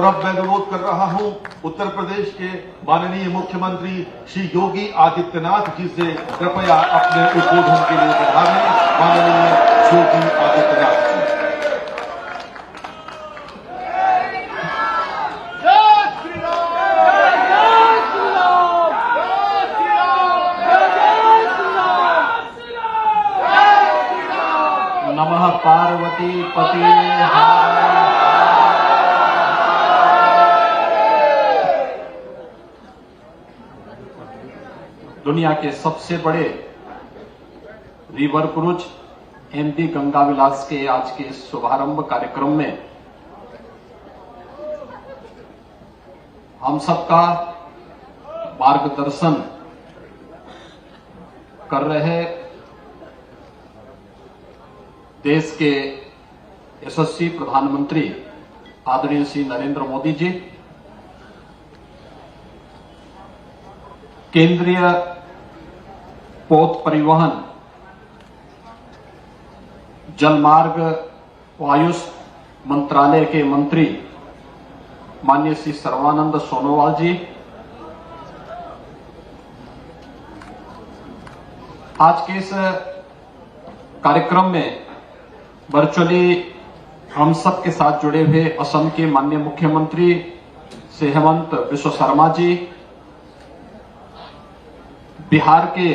अब मैं अनुरोध कर रहा हूं उत्तर प्रदेश के माननीय मुख्यमंत्री श्री योगी आदित्यनाथ जी से कृपया अपने उद्बोधन के लिए पधारें। माननीय योगी आदित्यनाथ जी। नमः पार्वती पति। दुनिया के सबसे बड़े रिवर क्रूज एमवी गंगा विलास के आज के शुभारंभ कार्यक्रम में हम सबका मार्गदर्शन कर रहे देश के यशस्वी प्रधानमंत्री आदरणीय श्री नरेंद्र मोदी जी, केंद्रीय पोत परिवहन, जलमार्ग, वायुस मंत्रालय के मंत्री माननीय श्री सर्बानंद सोनोवाल जी, आज के इस कार्यक्रम में वर्चुअली हम सब के साथ जुड़े हुए असम के माननीय मुख्यमंत्री श्री हेमंत बिश्व शर्मा जी, बिहार के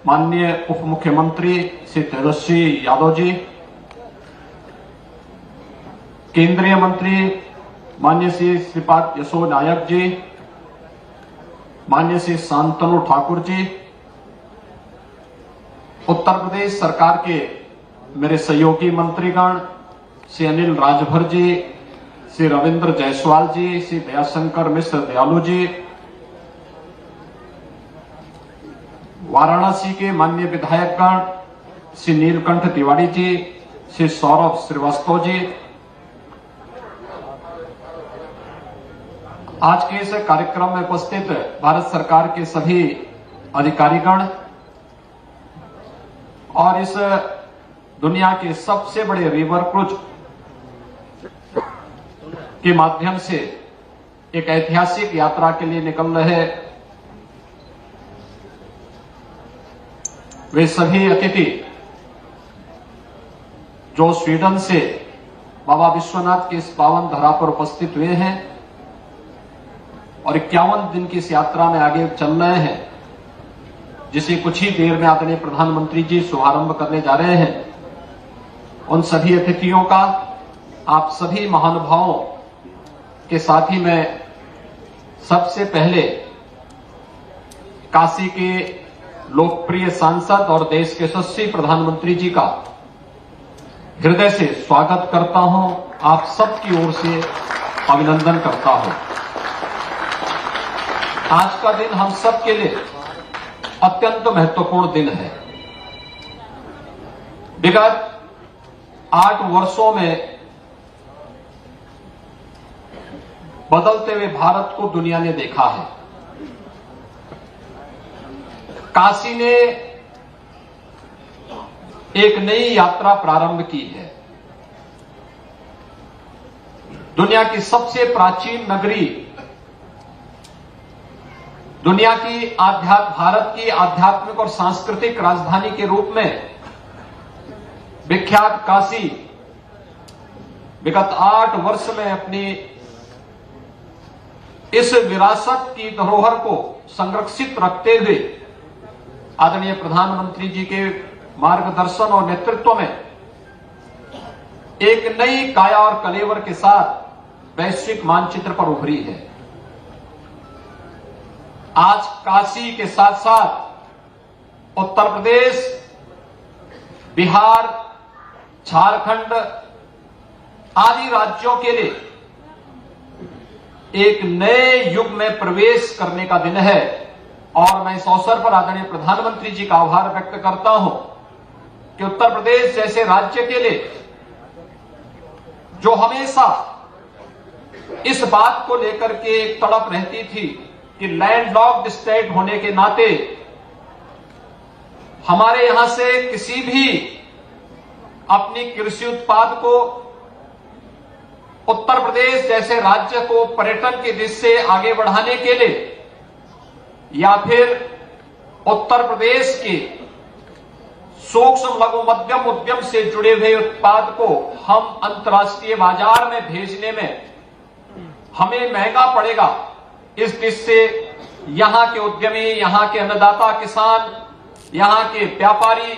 माननीय उप मुख्यमंत्री श्री तेजस्वी यादव जी, केंद्रीय मंत्री माननीय श्री श्रीपाद यसो नायक जी, माननीय श्री शांतनु ठाकुर जी, उत्तर प्रदेश सरकार के मेरे सहयोगी मंत्रीगण श्री अनिल राजभर जी, श्री रविंद्र जायसवाल जी, श्री दयाशंकर मिश्र दयालु जी, वाराणसी के माननीय विधायकगण श्री नीलकंठ तिवारी जी, श्री सौरभ श्रीवास्तव जी, आज के इस कार्यक्रम में उपस्थित भारत सरकार के सभी अधिकारीगण और इस दुनिया के सबसे बड़े रिवर क्रूज के माध्यम से एक ऐतिहासिक यात्रा के लिए निकल रहे वे सभी अतिथि जो स्वीडन से बाबा विश्वनाथ की इस पावन धरा पर उपस्थित हुए हैं और 51 दिन की इस यात्रा में आगे चल रहे हैं, जिसे कुछ ही देर में आदरणीय प्रधानमंत्री जी शुभारंभ करने जा रहे हैं, उन सभी अतिथियों का आप सभी महानुभावों के साथ ही मैं सबसे पहले काशी के लोकप्रिय सांसद और देश के यशस्वी प्रधानमंत्री जी का हृदय से स्वागत करता हूं, आप सबकी ओर से अभिनंदन करता हूं। आज का दिन हम सब के लिए अत्यंत महत्वपूर्ण दिन है। विगत 8 वर्षों में बदलते हुए भारत को दुनिया ने देखा है। काशी ने एक नई यात्रा प्रारंभ की है। दुनिया की सबसे प्राचीन नगरी, दुनिया की भारत की आध्यात्मिक और सांस्कृतिक राजधानी के रूप में विख्यात काशी विगत 8 वर्ष में अपनी इस विरासत की धरोहर को संरक्षित रखते हुए आदरणीय प्रधानमंत्री जी के मार्गदर्शन और नेतृत्व में एक नई काया और कलेवर के साथ वैश्विक मानचित्र पर उभरी है। आज काशी के साथ साथ उत्तर प्रदेश, बिहार, झारखंड आदि राज्यों के लिए एक नए युग में प्रवेश करने का दिन है और मैं इस अवसर पर आदरणीय प्रधानमंत्री जी का आभार व्यक्त करता हूं कि उत्तर प्रदेश जैसे राज्य के लिए जो हमेशा इस बात को लेकर के एक तड़प रहती थी कि लैंडलॉक्ड स्टेट होने के नाते हमारे यहां से किसी भी अपनी कृषि उत्पाद को उत्तर प्रदेश जैसे राज्य को पर्यटन की दिशा से आगे बढ़ाने के लिए या फिर उत्तर प्रदेश के सूक्ष्म लघु मध्यम उद्यम से जुड़े हुए उत्पाद को हम अंतर्राष्ट्रीय बाजार में भेजने में हमें महंगा पड़ेगा, इस दिशा से यहां के उद्यमी, यहां के अन्नदाता किसान, यहां के व्यापारी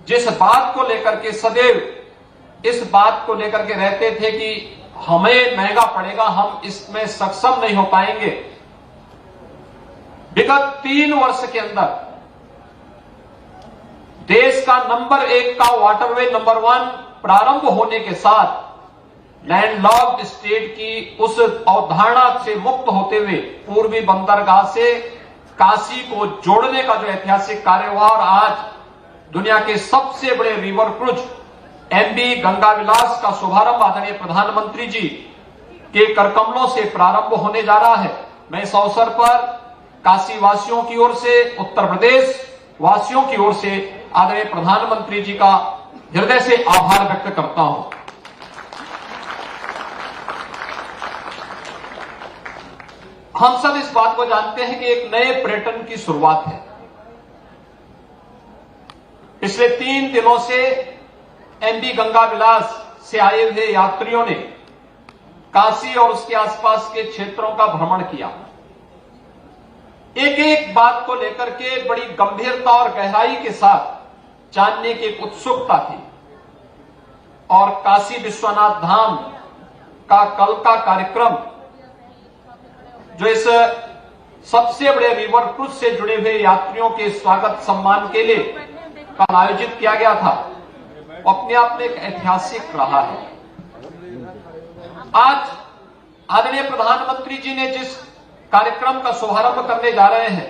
जिस बात को लेकर के सदैव इस बात को लेकर के रहते थे कि हमें महंगा पड़ेगा, हम इसमें सक्षम नहीं हो पाएंगे। विगत 3 वर्ष के अंदर देश का नंबर 1 का वाटरवे नंबर 1 प्रारंभ होने के साथ लैंडलॉक्ड स्टेट की उस अवधारणा से मुक्त होते हुए पूर्वी बंदरगाह से काशी को जोड़ने का जो ऐतिहासिक कार्य हुआ और आज दुनिया के सबसे बड़े रिवर क्रूज एमवी गंगा विलास का शुभारंभ आदरणीय प्रधानमंत्री जी के करकमलों से प्रारंभ होने जा रहा है। मैं इस अवसर पर काशी वासियों की ओर से, उत्तर प्रदेश वासियों की ओर से आदरणीय प्रधानमंत्री जी का हृदय से आभार व्यक्त करता हूं। हम सब इस बात को जानते हैं कि एक नए पर्यटन की शुरुआत है। पिछले 3 दिनों से एमवी गंगा विलास से आए हुए यात्रियों ने काशी और उसके आसपास के क्षेत्रों का भ्रमण किया। एक एक बात को लेकर के बड़ी गंभीरता और गहराई के साथ जानने की एक उत्सुकता थी और काशी विश्वनाथ धाम का कल का कार्यक्रम जो इस सबसे बड़े रिवर क्रूज से जुड़े हुए यात्रियों के स्वागत सम्मान के लिए कल आयोजित किया गया था, अपने आप में एक ऐतिहासिक रहा है। आज आदरणीय प्रधानमंत्री जी ने जिस कार्यक्रम का शुभारंभ करने जा रहे हैं,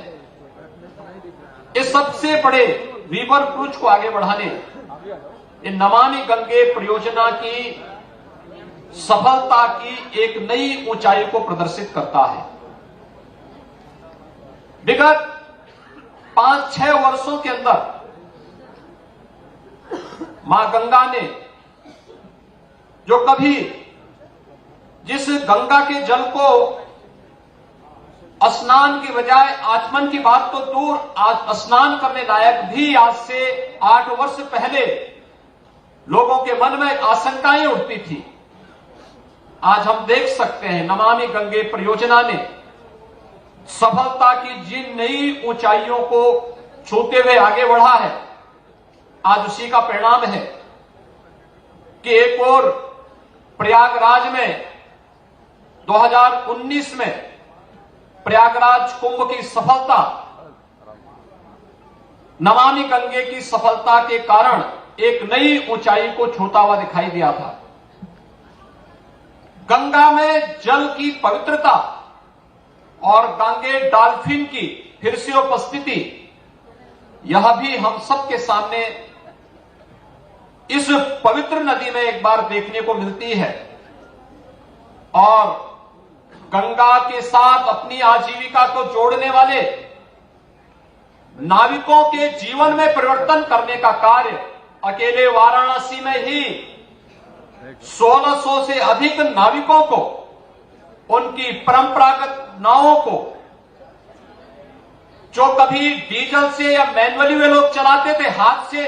इस सबसे बड़े रिवर क्रूज को आगे बढ़ाने, ये नमामि गंगे परियोजना की सफलता की एक नई ऊंचाई को प्रदर्शित करता है। विगत 5-6 वर्षों के अंदर मां गंगा ने जो कभी जिस गंगा के जल को स्नान की बजाय आचमन की बात तो दूर, आज स्नान करने लायक भी आज से 8 वर्ष पहले लोगों के मन में आशंकाएं उठती थी, आज हम देख सकते हैं नमामि गंगे परियोजना ने सफलता की जिन नई ऊंचाइयों को छूते हुए आगे बढ़ा है, आज उसी का परिणाम है कि एक और प्रयागराज में 2019 में प्रयागराज कुंभ की सफलता नमामि गंगे की सफलता के कारण एक नई ऊंचाई को छूता हुआ दिखाई दिया था। गंगा में जल की पवित्रता और गंगे डॉल्फिन की फिर से उपस्थिति, यह भी हम सबके सामने इस पवित्र नदी में एक बार देखने को मिलती है और गंगा के साथ अपनी आजीविका को जोड़ने वाले नाविकों के जीवन में परिवर्तन करने का कार्य अकेले वाराणसी में ही 1600 से अधिक नाविकों को, उनकी परंपरागत नावों को जो कभी डीजल से या मैनुअली वे लोग चलाते थे, हाथ से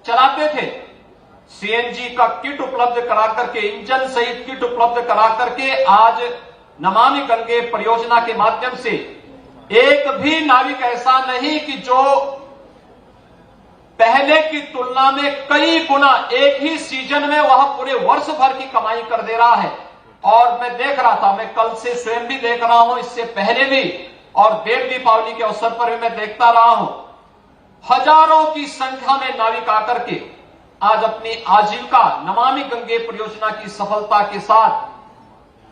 चलाते थे, सीएनजी का किट उपलब्ध करा करके, इंजन सहित किट उपलब्ध करा करके आज नमामि गंगे परियोजना के माध्यम से एक भी नाविक ऐसा नहीं कि जो पहले की तुलना में कई गुना एक ही सीजन में वह पूरे वर्ष भर की कमाई कर दे रहा है। और मैं देख रहा था, मैं कल से स्वयं भी देख रहा हूं, इससे पहले भी और देव दीपावली के अवसर पर भी मैं देखता रहा हूं, हजारों की संख्या में नाविक आकर के आज अपनी आजीविका नमामि गंगे परियोजना की सफलता के साथ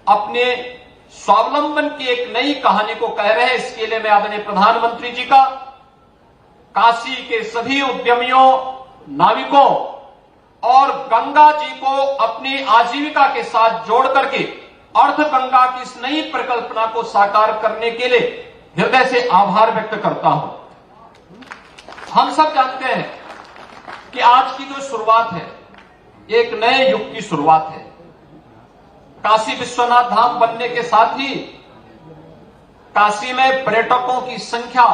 अपने स्वावलंबन की एक नई कहानी को कह रहे हैं। इसके लिए मैं आदरणीय प्रधानमंत्री जी का, काशी के सभी उद्यमियों, नाविकों और गंगा जी को अपनी आजीविका के साथ जोड़ करके अर्थ गंगा की इस नई परिकल्पना को साकार करने के लिए हृदय से आभार व्यक्त करता हूं। हम सब जानते हैं कि आज की जो शुरुआत है, एक नए युग की शुरुआत है। काशी विश्वनाथ धाम बनने के साथ ही काशी में पर्यटकों की संख्या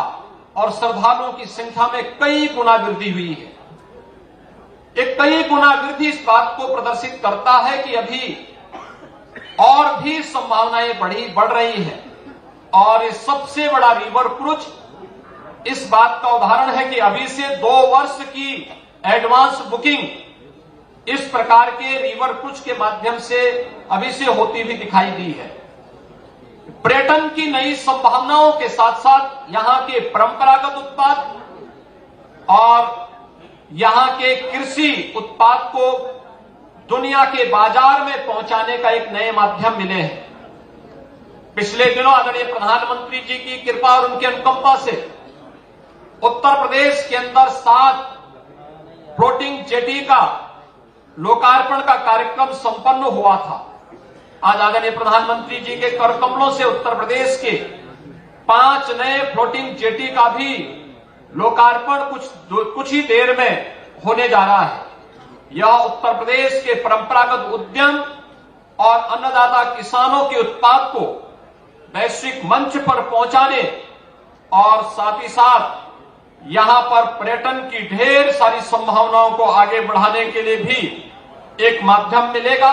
और श्रद्धालुओं की संख्या में कई गुना वृद्धि हुई है। एक कई गुना वृद्धि इस बात को प्रदर्शित करता है कि अभी और भी संभावनाएं बढ़ रही है। और ये सबसे बड़ा रिवर क्रूज इस बात का उदाहरण है कि अभी से 2 वर्ष की एडवांस बुकिंग इस प्रकार के रिवर क्रूज के माध्यम से अभी से होती हुई दिखाई दी है। पर्यटन की नई संभावनाओं के साथ साथ यहां के परंपरागत उत्पाद और यहां के कृषि उत्पाद को दुनिया के बाजार में पहुंचाने का एक नए माध्यम मिले हैं। पिछले दिनों आदरणीय प्रधानमंत्री जी की कृपा और उनके अनुकंपा से उत्तर प्रदेश के अंदर 7 फ्लोटिंग जेटी का लोकार्पण का कार्यक्रम संपन्न हुआ था। आज आदरणीय प्रधानमंत्री जी के कर कमलों से उत्तर प्रदेश के 5 नए फ्लोटिंग जेटी का भी लोकार्पण कुछ ही देर में होने जा रहा है। यह उत्तर प्रदेश के परंपरागत उद्यम और अन्नदाता किसानों के उत्पाद को वैश्विक मंच पर पहुंचाने और साथ ही साथ यहां पर पर्यटन की ढेर सारी संभावनाओं को आगे बढ़ाने के लिए भी एक माध्यम मिलेगा।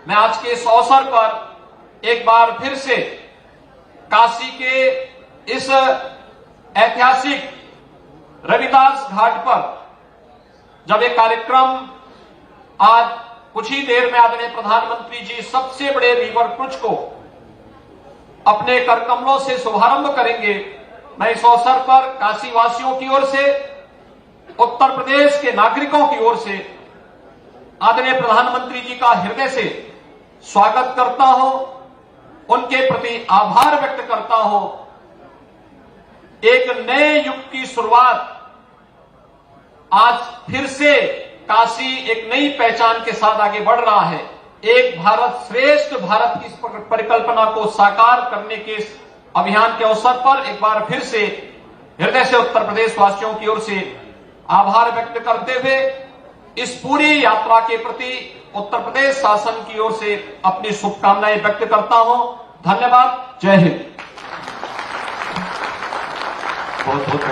मैं आज के इस अवसर पर एक बार फिर से काशी के इस ऐतिहासिक रविदास घाट पर जब एक कार्यक्रम आज कुछ ही देर में आदरणीय प्रधानमंत्री जी सबसे बड़े रिवर क्रूज को अपने करकमलों से शुभारंभ करेंगे, मैं इस अवसर पर काशी वासियों की ओर से, उत्तर प्रदेश के नागरिकों की ओर से आदरणीय प्रधानमंत्री जी का हृदय से स्वागत करता हूं, उनके प्रति आभार व्यक्त करता हूं। एक नए युग की शुरुआत आज फिर से काशी एक नई पहचान के साथ आगे बढ़ रहा है। एक भारत श्रेष्ठ भारत की इस परिकल्पना को साकार करने के इस अभियान के अवसर पर एक बार फिर से हृदय से उत्तर प्रदेश वासियों की ओर से आभार व्यक्त करते हुए इस पूरी यात्रा के प्रति उत्तर प्रदेश शासन की ओर से अपनी शुभकामनाएं व्यक्त करता हूं। धन्यवाद। जय हिंद। बहुत बहुत